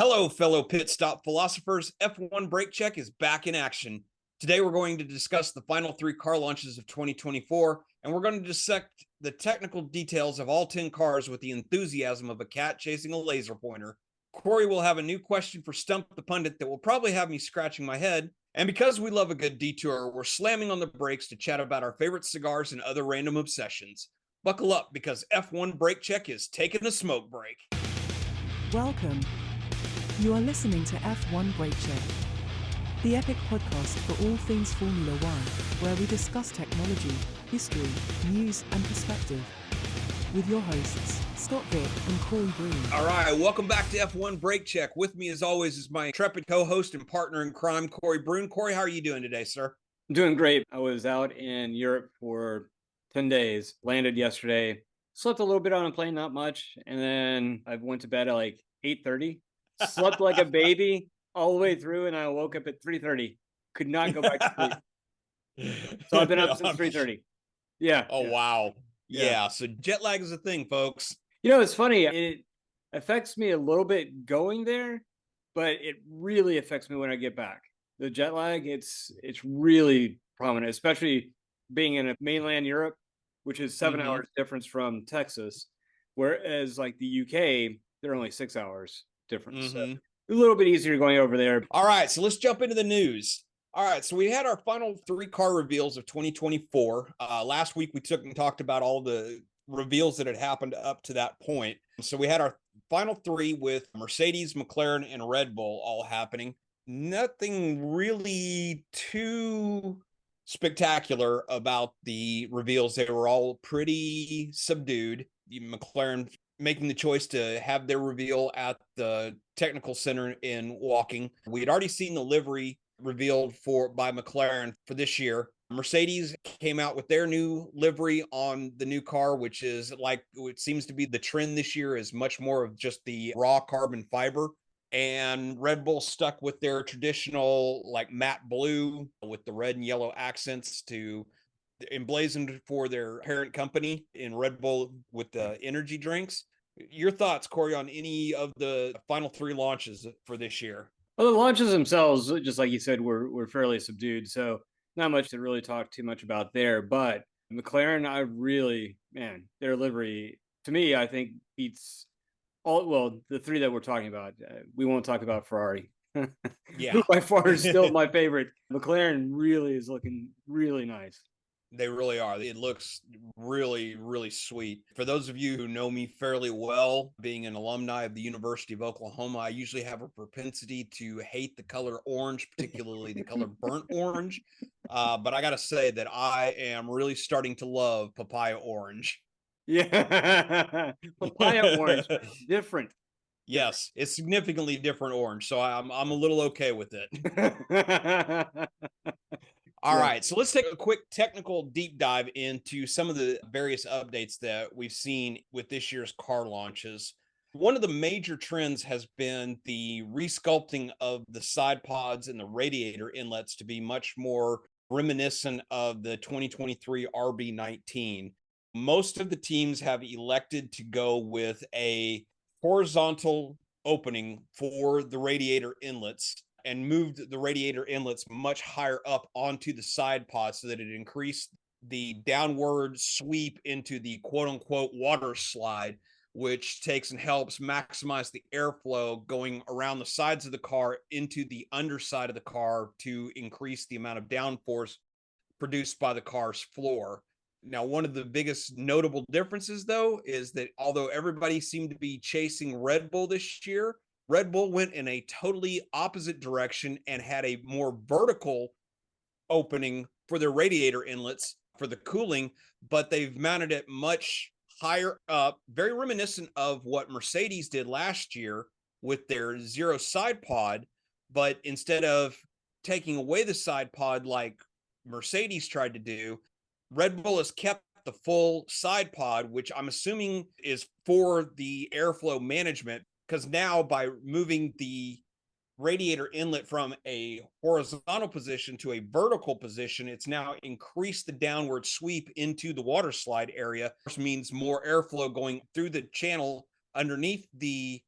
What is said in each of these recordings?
Hello, fellow pit stop philosophers. F1 Brake Check is back in action. Today, we're going to discuss the final 3 car launches of 2024, and we're going to dissect the technical details of all 10 cars with the enthusiasm of a cat chasing a laser pointer. Corey will have a new question for Stump the Pundit that will probably have me scratching my head. And because we love a good detour, we're slamming on the brakes to chat about our favorite cigars and other random obsessions. Buckle up because F1 Brake Check is taking a smoke break. Welcome. You are listening to F1 Brake Check, the epic podcast for all things Formula One, where we discuss technology, history, news, and perspective. With your hosts, Scott Vick and Corey Broom. All right, welcome back to F1 Brake Check. With me, as always, is my intrepid co-host and partner in crime, Corey Broom. Corey, how are you doing today, sir? I'm doing great. I was out in Europe for 10 days, landed yesterday, slept a little bit on a plane, not much, and then I went to bed at like 8:30. Slept like a baby all the way through, and I woke up at 3:30. Could not go back to sleep. So I've been up since 3:30. Yeah. Oh, wow. Yeah. So jet lag is a thing, folks. You know, it's funny. It affects me a little bit going there, but it really affects me when I get back. The jet lag, it's really prominent, especially being in a mainland Europe, which is 7 hours difference from Texas, whereas like the UK, they're only 6 hours difference. So a little bit easier going over there. All right, so let's jump into the news. All right, so we had our final 3 car reveals of 2024. Last week, we talked about all the reveals that had happened up to that point. So we had our final 3 with Mercedes, McLaren, and Red Bull all happening. Nothing really too spectacular about the reveals. They were all pretty subdued. McLaren making the choice to have their reveal at the technical center in Woking. We had already seen the livery revealed by McLaren for this year. Mercedes came out with their new livery on the new car, which is like, it seems to be the trend this year, is much more of just the raw carbon fiber. And Red Bull stuck with their traditional like matte blue with the red and yellow accents to emblazoned for their parent company in Red Bull with the energy drinks. Your thoughts, Corey, on any of the final 3 launches for this year? Well, the launches themselves, just like you said, were fairly subdued. So not much to really talk too much about there. But McLaren, their livery, to me, I think beats the 3 that we're talking about. We won't talk about Ferrari. Yeah. Who by far is still my favorite. McLaren really is looking really nice. They really are. It looks really, really sweet. For those of you who know me fairly well, being an alumni of the University of Oklahoma, I usually have a propensity to hate the color orange, particularly the color burnt orange. But I got to say that I am really starting to love papaya orange. Yeah. Papaya orange. Different. Yes, it's significantly different orange. So I'm a little okay with it. All right, so let's take a quick technical deep dive into some of the various updates that we've seen with this year's car launches. One of the major trends has been the resculpting of the side pods and the radiator inlets to be much more reminiscent of the 2023 RB19. Most of the teams have elected to go with a horizontal opening for the radiator inlets and moved the radiator inlets much higher up onto the side pod so that it increased the downward sweep into the quote-unquote water slide, which takes and helps maximize the airflow going around the sides of the car into the underside of the car to increase the amount of downforce produced by the car's floor. Now, one of the biggest notable differences, though, is that although everybody seemed to be chasing Red Bull this year, Red Bull went in a totally opposite direction and had a more vertical opening for their radiator inlets for the cooling, but they've mounted it much higher up, very reminiscent of what Mercedes did last year with their zero side pod. But instead of taking away the side pod like Mercedes tried to do, Red Bull has kept the full side pod, which I'm assuming is for the airflow management, because now by moving the radiator inlet from a horizontal position to a vertical position, it's now increased the downward sweep into the water slide area, which means more airflow going through the channel underneath the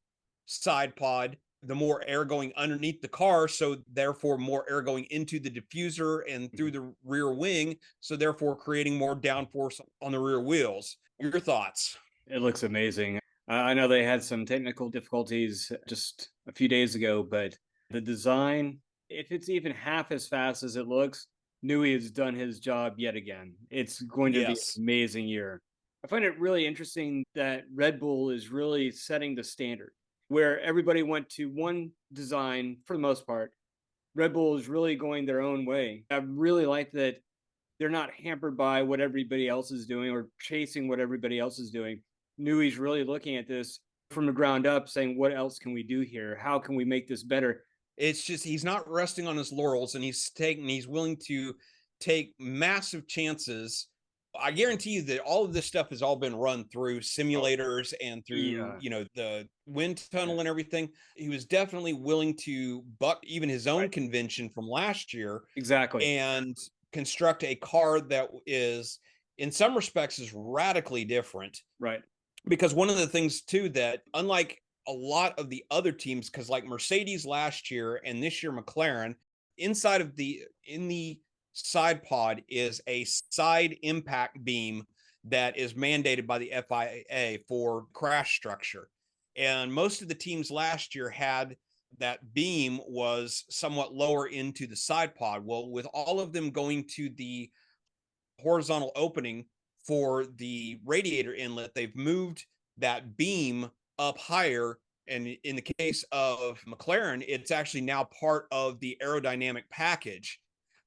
side pod the more air going underneath the car. So therefore more air going into the diffuser and through the rear wing. So therefore creating more downforce on the rear wheels. Your thoughts? It looks amazing. I know they had some technical difficulties just a few days ago, but the design, if it's even half as fast as it looks, Nui has done his job yet again. It's going to be an Yes. amazing year. I find it really interesting that Red Bull is really setting the standard where everybody went to one design for the most part. Red Bull is really going their own way. I really like that they're not hampered by what everybody else is doing or chasing what everybody else is doing. Nui's really looking at this from the ground up, saying, what else can we do here? How can we make this better? It's just he's not resting on his laurels, and he's willing to take massive chances. I guarantee you that all of this stuff has all been run through Oh, simulators and through, yeah, the wind yeah, tunnel and everything. He was definitely willing to buck even his own right. convention from last year Exactly. and construct a car that is, in some respects, is radically different. Right. Because one of the things too that, unlike a lot of the other teams, because like Mercedes last year and this year McLaren, inside of in the side pod is a side impact beam that is mandated by the FIA for crash structure. And most of the teams last year had that beam was somewhat lower into the side pod. Well, with all of them going to the horizontal opening for the radiator inlet, they've moved that beam up higher. And in the case of McLaren, it's actually now part of the aerodynamic package.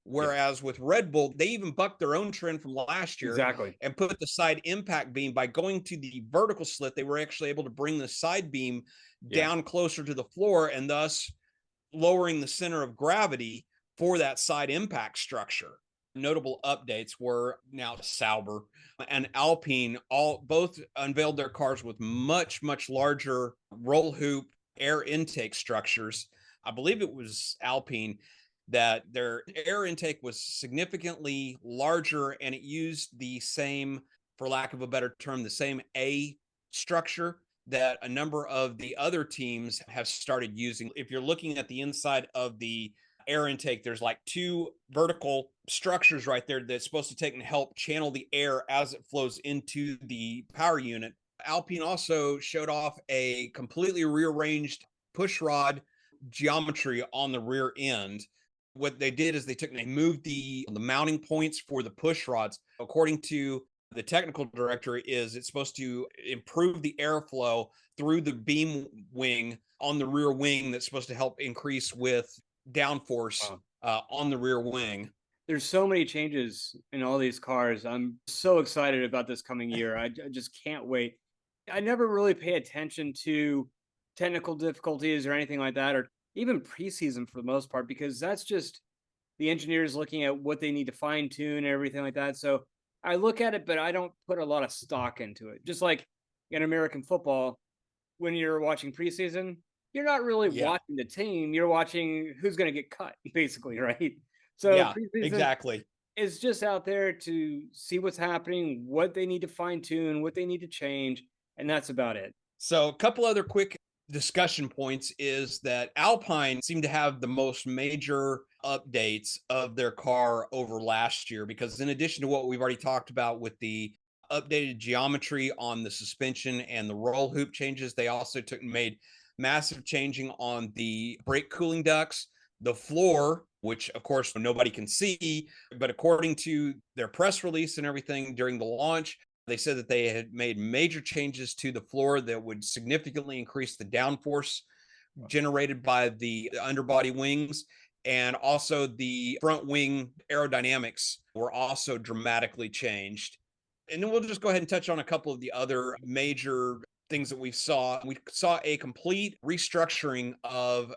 Yeah, Whereas with Red Bull, they even bucked their own trend from last year exactly. and put the side impact beam by going to the vertical slit. They were actually able to bring the side beam Yeah. down closer to the floor and thus lowering the center of gravity for that side impact structure. Notable updates were now Sauber and Alpine all both unveiled their cars with much larger roll hoop air intake structures. I believe it was Alpine that their air intake was significantly larger and it used the same, for lack of a better term, the same A structure that a number of the other teams have started using. If you're looking at the inside of the air intake, there's like two vertical structures right there that's supposed to take and help channel the air as it flows into the power unit. Alpine also showed off a completely rearranged push rod geometry on the rear end. What they did is they moved the mounting points for the push rods. According to the technical director, is it's supposed to improve the airflow through the beam wing on the rear wing that's supposed to help increase with downforce Wow. on the rear wing. There's so many changes in all these cars. I'm so excited about this coming year. I just can't wait. I never really pay attention to technical difficulties or anything like that, or even preseason for the most part, because that's just the engineers looking at what they need to fine tune and everything like that. So I look at it, but I don't put a lot of stock into it. Just like in American football, when you're watching preseason, you're not really Yeah. watching the team. You're watching who's going to get cut, basically, right? So Yeah, preseason exactly. is just out there to see what's happening, what they need to fine tune, what they need to change, and that's about it. So, a couple other quick discussion points is that Alpine seemed to have the most major updates of their car over last year because, in addition to what we've already talked about with the updated geometry on the suspension and the roll hoop changes, they also made massive changing on the brake cooling ducts, the floor, which of course nobody can see, but according to their press release and everything during the launch, they said that they had made major changes to the floor that would significantly increase the downforce generated by the underbody wings. And also the front wing aerodynamics were also dramatically changed. And then we'll just go ahead and touch on a couple of the other major things that we saw. We saw a complete restructuring of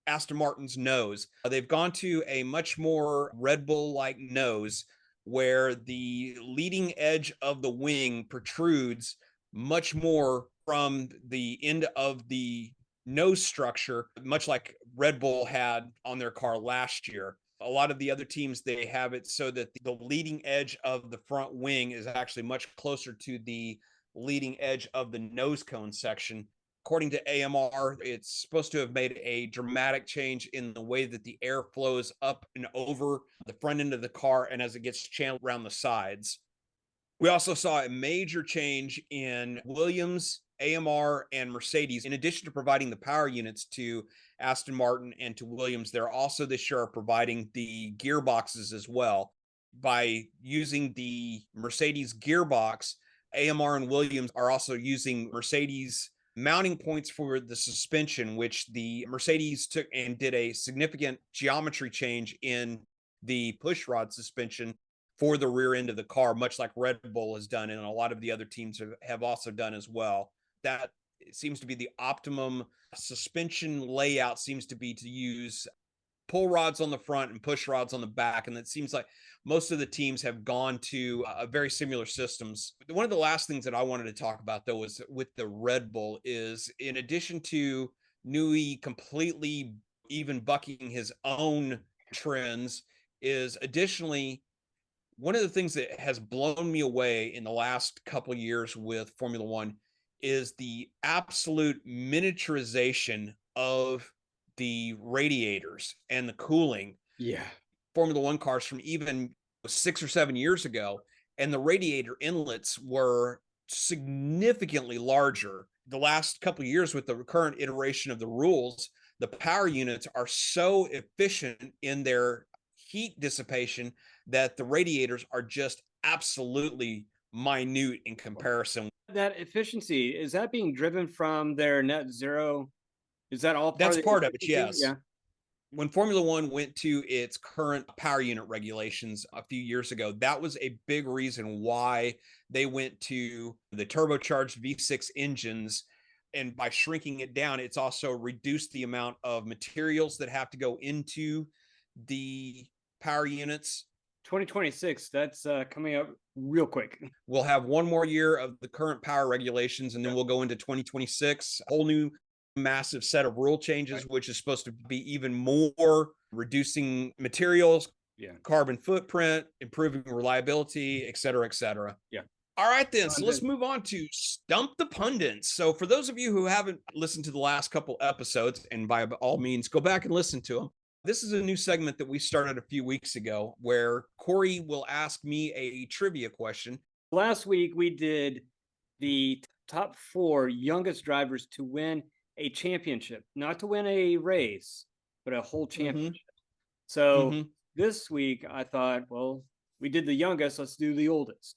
Aston Martin's nose. They've gone to a much more Red Bull like nose where the leading edge of the wing protrudes much more from the end of the nose structure, much like Red Bull had on their car last year. A lot of the other teams, they have it so that the leading edge of the front wing is actually much closer to the leading edge of the nose cone section. According to AMR, it's supposed to have made a dramatic change in the way that the air flows up and over the front end of the car and as it gets channeled around the sides. We also saw a major change in Williams, AMR, and Mercedes. In addition to providing the power units to Aston Martin and to Williams, they're also this year providing the gearboxes as well. By using the Mercedes gearbox, AMR and Williams are also using Mercedes mounting points for the suspension, which the Mercedes took and did a significant geometry change in the push rod suspension for the rear end of the car, much like Red Bull has done, and a lot of the other teams have also done as well. That seems to be the optimum suspension layout, seems to be to use pull rods on the front and push rods on the back. And it seems like most of the teams have gone to very similar systems. One of the last things that I wanted to talk about, though, was with the Red Bull is in addition to Newey completely even bucking his own trends, is additionally one of the things that has blown me away in the last couple of years with Formula One is the absolute miniaturization of the radiators and the cooling. Yeah. Formula One cars from even 6 or 7 years ago, and the radiator inlets were significantly larger. The last couple of years with the current iteration of the rules, the power units are so efficient in their heat dissipation that the radiators are just absolutely minute in comparison. That efficiency, is that being driven from their net zero? Is that all part That's of the part of it, efficiency? yes. Yeah. When Formula One went to its current power unit regulations a few years ago, that was a big reason why they went to the turbocharged V6 engines. And by shrinking it down, it's also reduced the amount of materials that have to go into the power units. 2026, that's coming up real quick. We'll have one more year of the current power regulations, and then we'll go into 2026, a whole new massive set of rule changes, which is supposed to be even more reducing materials, carbon footprint, improving reliability, et cetera, et cetera. Yeah. All right, then. So let's move on to Stump the Pundits. So for those of you who haven't listened to the last couple episodes, and by all means, go back and listen to them. This is a new segment that we started a few weeks ago where Corey will ask me a trivia question. Last week, we did the top 4 youngest drivers to win a championship, not to win a race, but a whole championship. So this week, I thought, well, we did the youngest, let's do the oldest.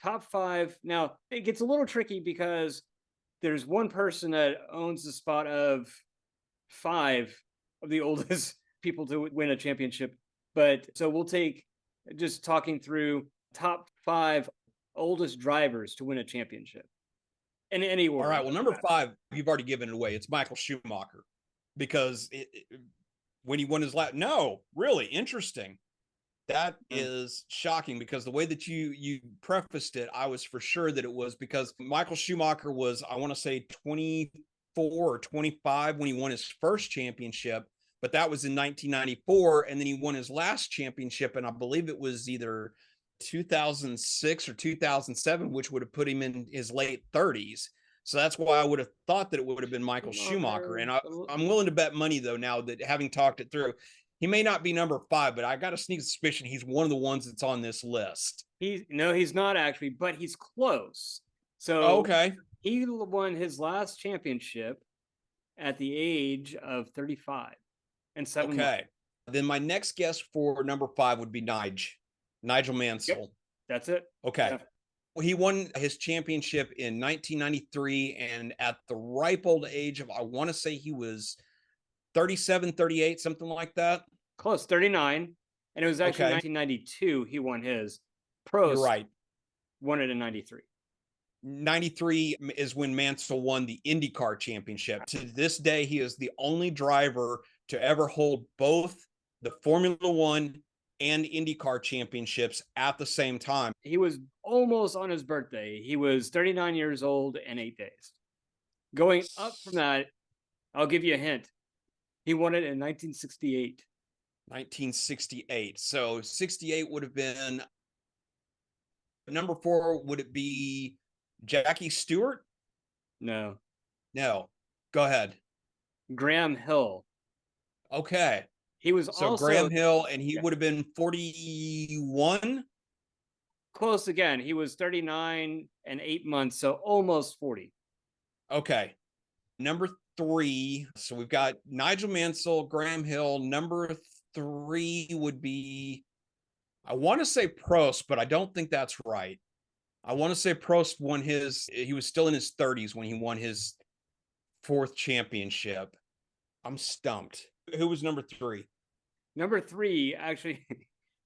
Top 5. Now, it gets a little tricky because there's one person that owns the spot of 5 of the oldest people to win a championship. But so we'll take just talking through top 5 oldest drivers to win a championship in any order. All right. Well, number 5, you've already given it away. It's Michael Schumacher, because when he won his last, no, really interesting. That is shocking, because the way that you prefaced it, I was for sure that it was because Michael Schumacher was, I want to say 24 or 25 when he won his first championship, but that was in 1994. And then he won his last championship, and I believe it was either 2006 or 2007, which would have put him in his late 30s. So that's why I would have thought that it would have been Michael Schumacher. And I'm willing to bet money, though, now that having talked it through, he may not be number 5, but I got a sneaky suspicion he's one of the ones that's on this list. No, he's not actually, but he's close. So okay, he won his last championship at the age of 35 and 7 months. Okay. Then my next guess for number 5 would be Nigel Mansell. Yep. That's it. Okay. Yeah. Well, he won his championship in 1993, and at the ripe old age of, I want to say he was 37, 38, something like that. Close, 39. And it was actually 1992 he won his. Prost, you're right, won it in 93. 93 is when Mansell won the IndyCar championship. To this day, he is the only driver to ever hold both the Formula One and IndyCar championships at the same time. He was almost on his birthday. He was 39 years old and 8 days. Going up from that, I'll give you a hint. He won it in 1968. 1968. So 68 would have been number 4. Would it be Jackie Stewart? No. Go ahead. Graham Hill. Okay. He was So also Graham Hill, and he yeah, would have been 41. close again. He was 39 and 8 months, so almost 40. Okay. Number 3. So we've got Nigel Mansell, Graham Hill. Number 3 would be, I want to say Prost, but I don't think that's right. I want to say Prost he was still in his 30s when he won his 4th championship. I'm stumped. Who was number 3? Number 3, actually,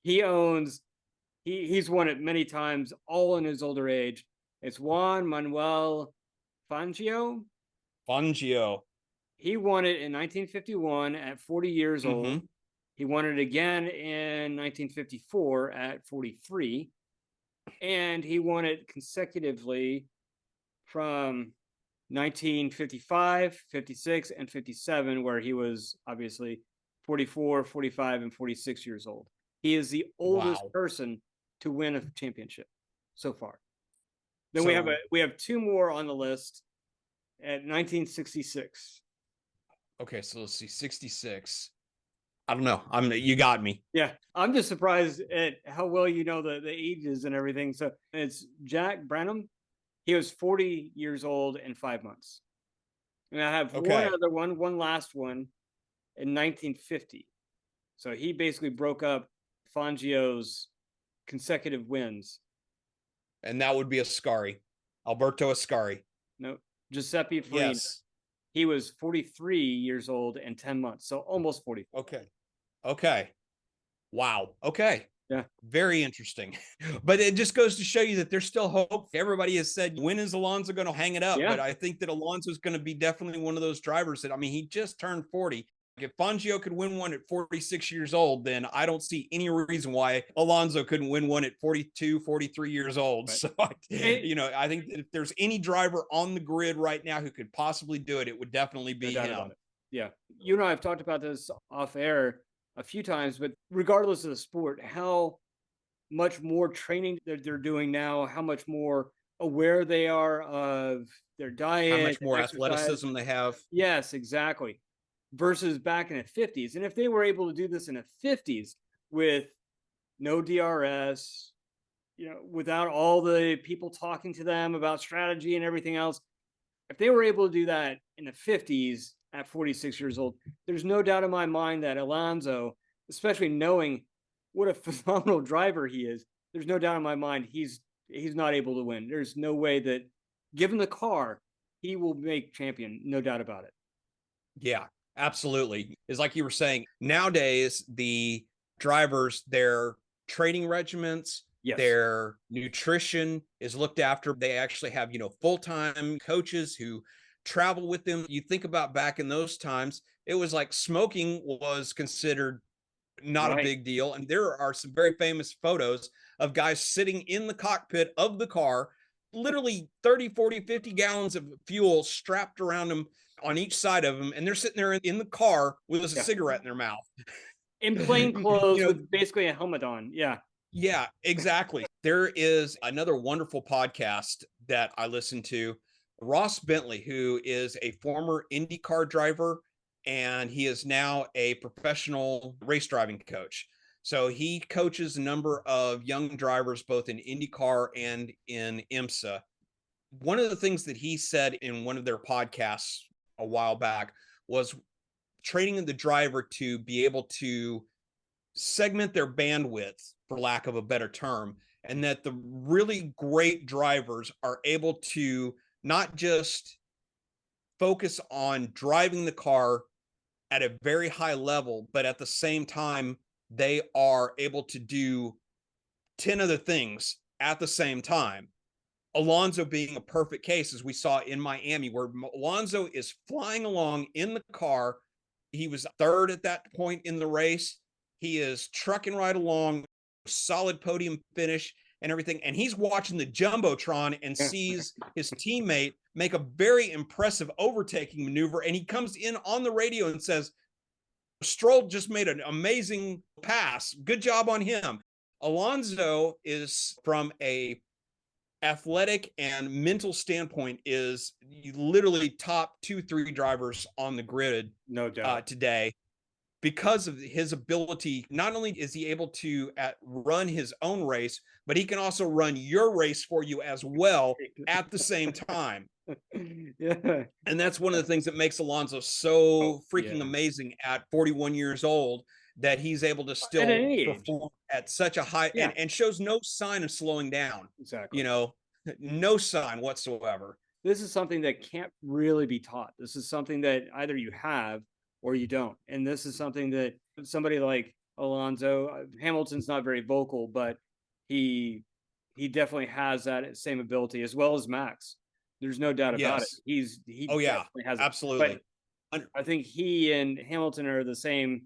he's won it many times, all in his older age. It's Juan Manuel Fangio. Fangio. He won it in 1951 at 40 years old. Mm-hmm. He won it again in 1954 at 43. And he won it consecutively from 1955, 56, and 57, where he was obviously 44, 45, and 46 years old. He is the oldest person to win a championship so far. Then we have 2 more on the list at 1966. Okay, so let's see, 66. I don't know. You got me. Yeah, I'm just surprised at how well you know the ages and everything. So it's Jack Branham. He was 40 years old and 5 months. And I have one last one in 1950. So he basically broke up Fangio's consecutive wins. And that would be Ascari. Alberto Ascari. No, Giuseppe Farina. Yes. He was 43 years old and 10 months. So almost 40. Okay. Wow. Okay. Yeah. Very interesting. But it just goes to show you that there's still hope. Everybody has said, when is Alonso going to hang it up? Yeah. But I think that Alonso is going to be definitely one of those drivers that, he just turned 40. If Fangio could win one at 46 years old, then I don't see any reason why Alonso couldn't win one at 42, 43 years old. Right. So, I think that if there's any driver on the grid right now who could possibly do it, it would definitely be him. Yeah. You and I have talked about this off air a few times, but regardless of the sport, how much more training that they're doing now, how much more aware they are of their diet, how much more athleticism they have. Yes, exactly. Versus back in the 50s. And if they were able to do this in the 50s with no DRS, without all the people talking to them about strategy and everything else, if they were able to do that in the 50s at 46 years old, there's no doubt in my mind that Alonso, especially knowing what a phenomenal driver he is, there's no doubt in my mind he's not able to win. There's no way that, given the car, he will make champion, no doubt about it. Yeah, absolutely. It's like you were saying, nowadays, the drivers, their training regimens, yes, their nutrition is looked after. They actually have, full-time coaches who travel with them. You think about back in those times, it was like smoking was considered not a big deal. And there are some very famous photos of guys sitting in the cockpit of the car, literally 30, 40, 50 gallons of fuel strapped around them on each side of them. And they're sitting there in the car with a cigarette in their mouth. In plain clothes with basically a helmet on. Yeah. Yeah, exactly. There is another wonderful podcast that I listen to. Ross Bentley, who is a former IndyCar driver, and he is now a professional race driving coach. So he coaches a number of young drivers, both in IndyCar and in IMSA. One of the things that he said in one of their podcasts a while back was training the driver to be able to segment their bandwidth, for lack of a better term, and that the really great drivers are able to not just focus on driving the car at a very high level, but at the same time, they are able to do 10 other things at the same time. Alonso being a perfect case, as we saw in Miami, where Alonso is flying along in the car. He was third at that point in the race. He is trucking right along, solid podium finish and everything. And he's watching the Jumbotron and sees his teammate make a very impressive overtaking maneuver. And he comes in on the radio and says, Stroll just made an amazing pass. Good job on him. Alonso is, from a athletic and mental standpoint is literally top 2-3 drivers on the grid No doubt. today, because of his ability. Not only is he able to run his own race, but he can also run your race for you as well at the same time. Yeah. And that's one of the things that makes Alonso so freaking Yeah. amazing at 41 years old, that he's able to At still any age. perform at such a high Yeah. and shows no sign of slowing down, Exactly. you know, no sign whatsoever. This is something that can't really be taught. This is something that either you have or you don't. And this is something that somebody like Alonso, Hamilton's not very vocal, but he definitely has that same ability, as well as Max. There's no doubt about it. Yes. He Oh yeah, definitely has it. absolutely. But I think he and Hamilton are the same,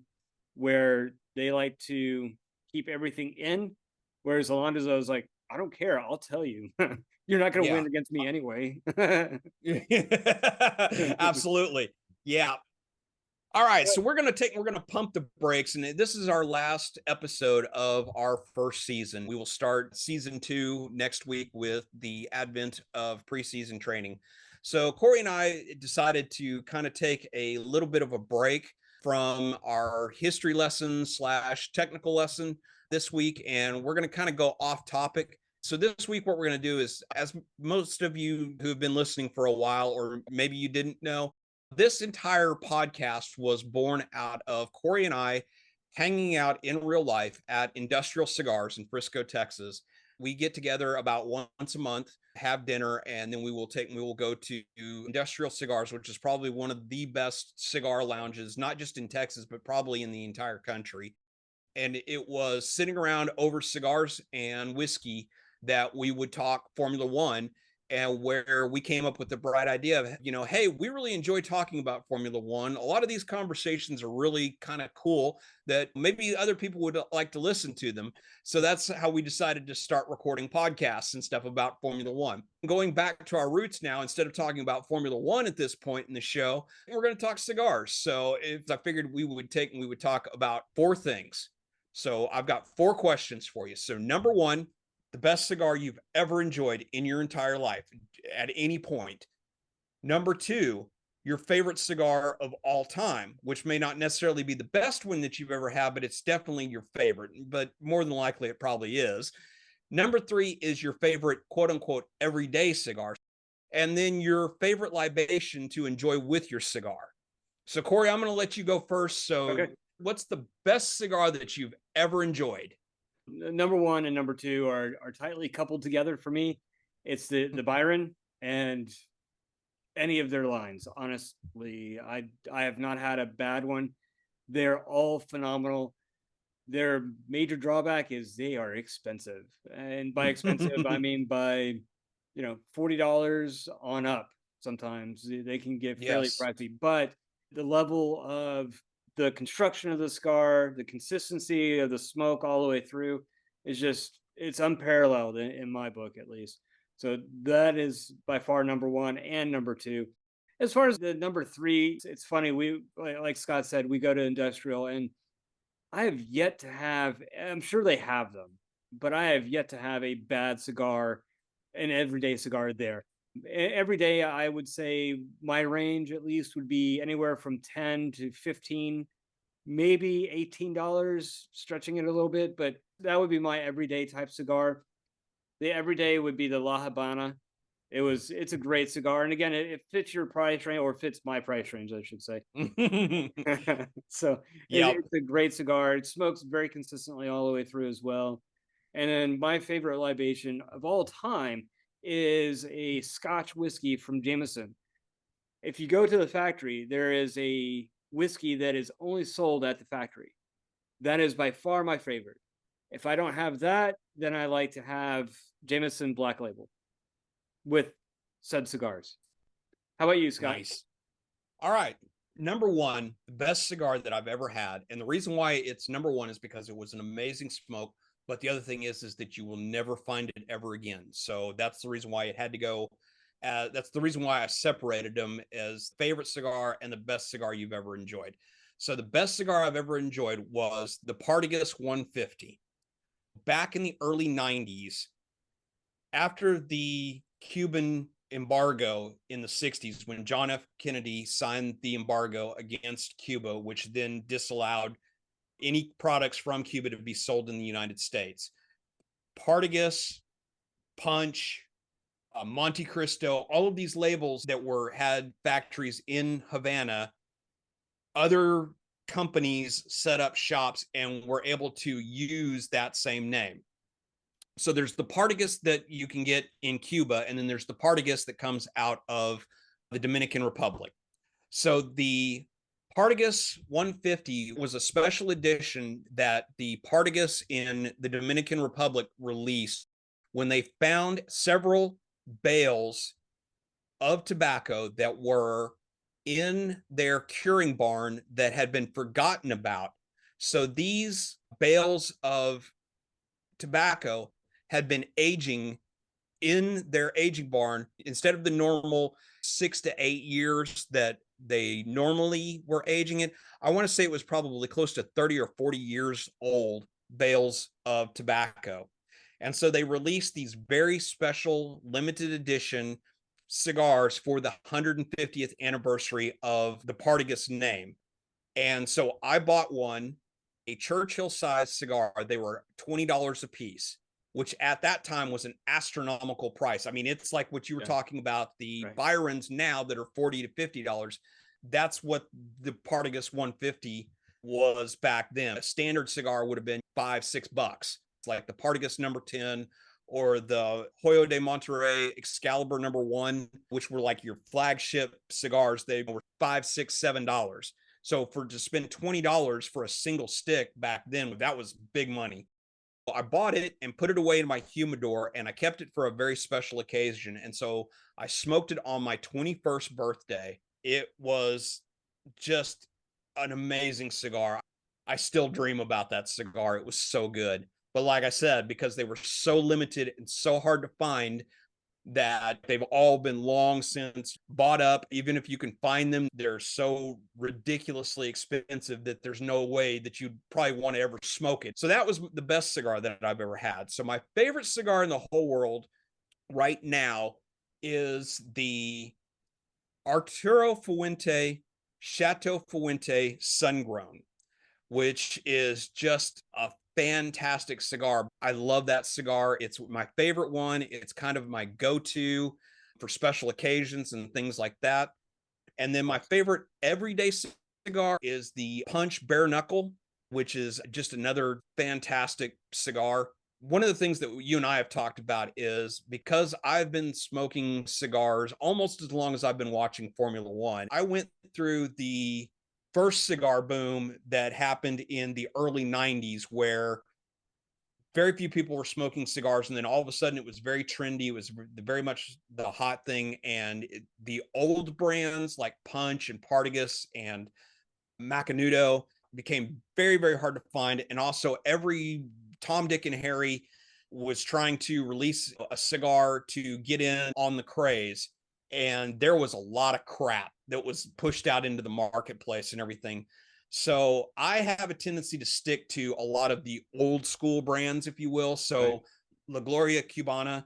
where they like to keep everything in, whereas Alonso is like, I don't care. I'll tell you. You're not going to Yeah. win against me anyway. Absolutely. Yeah. All right, so we're going to pump the brakes, and this is our last episode of our first season. We will start season 2 next week with the advent of preseason training. So Corey and I decided to kind of take a little bit of a break from our history lesson / technical lesson this week, and we're going to kind of go off topic. So this week, what we're going to do is, as most of you who have been listening for a while, or maybe you didn't know, this entire podcast was born out of Corey and I hanging out in real life at Industrial Cigars in Frisco, Texas. We get together about once a month, have dinner, and then we will go to Industrial Cigars, which is probably one of the best cigar lounges, not just in Texas, but probably in the entire country. And it was sitting around over cigars and whiskey that we would talk Formula One, and where we came up with the bright idea of, hey, we really enjoy talking about Formula One. A lot of these conversations are really kind of cool, that maybe other people would like to listen to them. So that's how we decided to start recording podcasts and stuff about Formula One. Going back to our roots now, instead of talking about Formula One at this point in the show, we're going to talk cigars. So I figured we would talk about 4 things. So I've got 4 questions for you. So number 1, the best cigar you've ever enjoyed in your entire life at any point. Number 2, your favorite cigar of all time, which may not necessarily be the best one that you've ever had, but it's definitely your favorite, but more than likely it probably is. Number 3 is your favorite quote unquote everyday cigar. And then your favorite libation to enjoy with your cigar. So Corey, I'm going to let you go first. So Okay. What's the best cigar that you've ever enjoyed? Number 1 and number 2 are tightly coupled together for me. It's the Byron and any of their lines. Honestly, I have not had a bad one. They're all phenomenal. Their major drawback is they are expensive. And by expensive, I mean by, $40 on up. Sometimes they can get fairly Yes. pricey, but the level of the construction of the cigar, the consistency of the smoke all the way through is it's unparalleled in my book, at least. So that is by far number 1 and number 2. As far as the number 3, it's funny. We, like Scott said, we go to Industrial, and I have yet to have, I'm sure they have them, but I have yet to have a bad cigar, an everyday cigar there. Every day, I would say my range at least would be anywhere from 10 to 15, maybe $18, stretching it a little bit, but that would be my everyday type cigar. The everyday would be the La Habana. It's a great cigar. And again, it fits your price range, or fits my price range, I should say. So Yep. it's a great cigar. It smokes very consistently all the way through as well. And then my favorite libation of all time is a Scotch whiskey from Jameson. If you go to the factory, there is a whiskey that is only sold at the factory. That is by far my favorite. If I don't have that, then I like to have Jameson Black Label with said cigars. How about you, Scott? Nice. All right. Number 1, the best cigar that I've ever had. And the reason why it's number 1 is because it was an amazing smoke. But the other thing is that you will never find it ever again. So that's the reason why it had to go. That's the reason why I separated them as favorite cigar and the best cigar you've ever enjoyed. So the best cigar I've ever enjoyed was the Partagas 150. Back in the early 90s, After the Cuban embargo in the 60s, when John F. Kennedy signed the embargo against Cuba, which then disallowed any products from Cuba to be sold in the United States, Partagas, Punch, Monte Cristo, all of these labels that had factories in Havana, other companies set up shops and were able to use that same name. So there's the Partagas that you can get in Cuba, and then there's the Partagas that comes out of the Dominican Republic. So the Partagas 150 was a special edition that the Partagas in the Dominican Republic released when they found several bales of tobacco that were in their curing barn that had been forgotten about. So these bales of tobacco had been aging in their aging barn instead of the normal 6 to 8 years that they normally were aging it. I want to say it was probably close to 30 or 40 years old bales of tobacco. And so they released these very special limited edition cigars for the 150th anniversary of the Partagas name. And so I bought one, a Churchill size cigar. They were $20 a piece, which at that time was an astronomical price. I mean, it's like what you were talking about, the Byrons now that are $40 to $50. That's what the Partagas 150 was back then. A standard cigar would have been $5-6. It's like the Partagas number 10 or the Hoyo de Monterrey Excalibur number 1, which were like your flagship cigars. They were $5-6-7. So to spend $20 for a single stick back then, that was big money. I bought it and put it away in my humidor, and I kept it for a very special occasion. And so I smoked it on my 21st birthday. It was just an amazing cigar. I still dream about that cigar. It was so good. But like I said, because they were so limited and so hard to find, that they've all been long since bought up. Even if you can find them, they're so ridiculously expensive that there's no way that you'd probably want to ever smoke it. So that was the best cigar that I've ever had. So my favorite cigar in the whole world right now is the Arturo Fuente Chateau Fuente Sungrown, which is just a fantastic cigar. I love that cigar. It's my favorite one. It's kind of my go-to for special occasions and things like that. And then my favorite everyday cigar is the Punch Bare Knuckle, which is just another fantastic cigar. One of the things that you and I have talked about is because I've been smoking cigars almost as long as I've been watching Formula One, I went through the first cigar boom that happened in the early 90s, where very few people were smoking cigars, and then all of a sudden it was very trendy. It was very much the hot thing, and the old brands like Punch and Partagas and Macanudo became very, very hard to find. And also every Tom, Dick, and Harry was trying to release a cigar to get in on the craze, and there was a lot of crap that was pushed out into the marketplace and everything. So I have a tendency to stick to a lot of the old school brands, if you will. So La Gloria Cubana,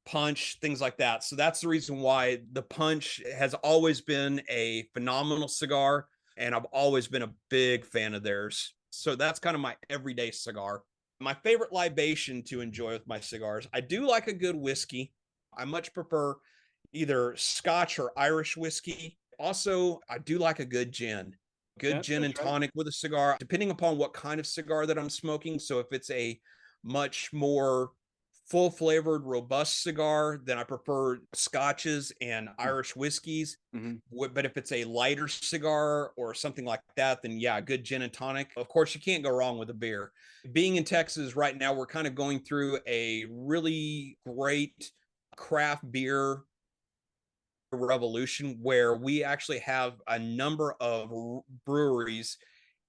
Punch, things like that. So that's the reason why the Punch has always been a phenomenal cigar, and I've always been a big fan of theirs. So that's kind of my everyday cigar. My favorite libation to enjoy with my cigars, I do like a good whiskey. I much prefer either Scotch or Irish whiskey. Also, I do like a good gin. Good gin and tonic with a cigar, depending upon what kind of cigar that I'm smoking. So if it's a much more full flavored, robust cigar, then I prefer Scotches and Irish whiskeys. But if it's a lighter cigar or something like that, then yeah, good gin and tonic. Of course, you can't go wrong with a beer. Being in Texas right now, we're kind of going through a really great craft beer revolution, where we actually have a number of breweries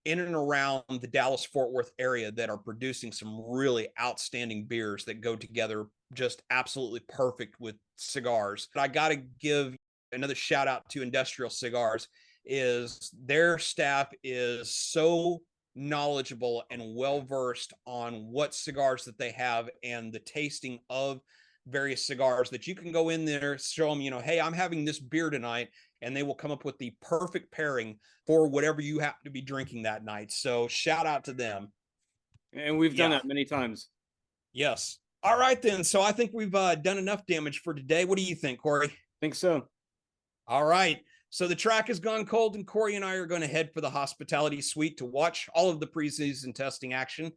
in and around the Dallas-Fort Worth area that are producing some really outstanding beers that go together just absolutely perfect with cigars. I got to give another shout out to Industrial Cigars. Is their staff is so knowledgeable and well versed on what cigars that they have and the tasting of various cigars that you can go in there, show them, hey, I'm having this beer tonight, and they will come up with the perfect pairing for whatever you happen to be drinking that night. So shout out to them. And we've done that many times. Yes. All right, then. So I think we've done enough damage for today. What do you think, Corey? Think so. All right. So the track has gone cold, and Corey and I are going to head for the hospitality suite to watch all of the preseason testing action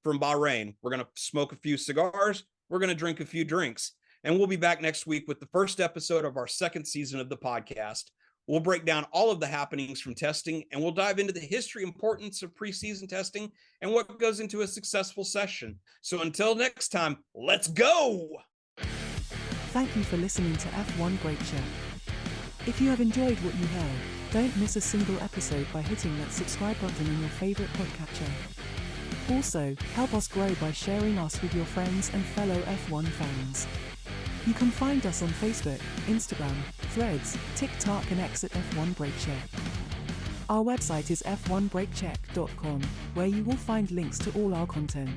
from Bahrain. We're going to smoke a few cigars. We're going to drink a few drinks. And we'll be back next week with the first episode of our second season of the podcast. We'll break down all of the happenings from testing, and we'll dive into the history and importance of preseason testing and what goes into a successful session. So until next time, let's go! Thank you for listening to F1 Break Check. If you have enjoyed what you heard, don't miss a single episode by hitting that subscribe button in your favorite podcatcher. Also, help us grow by sharing us with your friends and fellow F1 fans. You can find us on Facebook, Instagram, Threads, TikTok and X at F1 Break Check. Our website is f1breakcheck.com, where you will find links to all our content.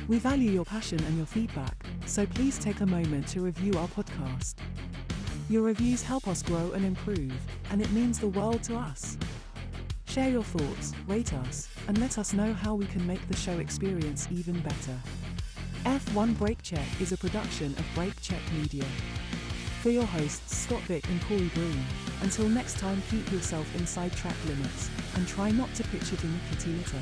We value your passion and your feedback, so please take a moment to review our podcast. Your reviews help us grow and improve, and it means the world to us. Share your thoughts, rate us, and let us know how we can make the show experience even better. F1 Break Check is a production of Break Check Media. For your hosts Scott Vick and Corey Broom, until next time, keep yourself inside track limits, and try not to pitch it in the kitty litter.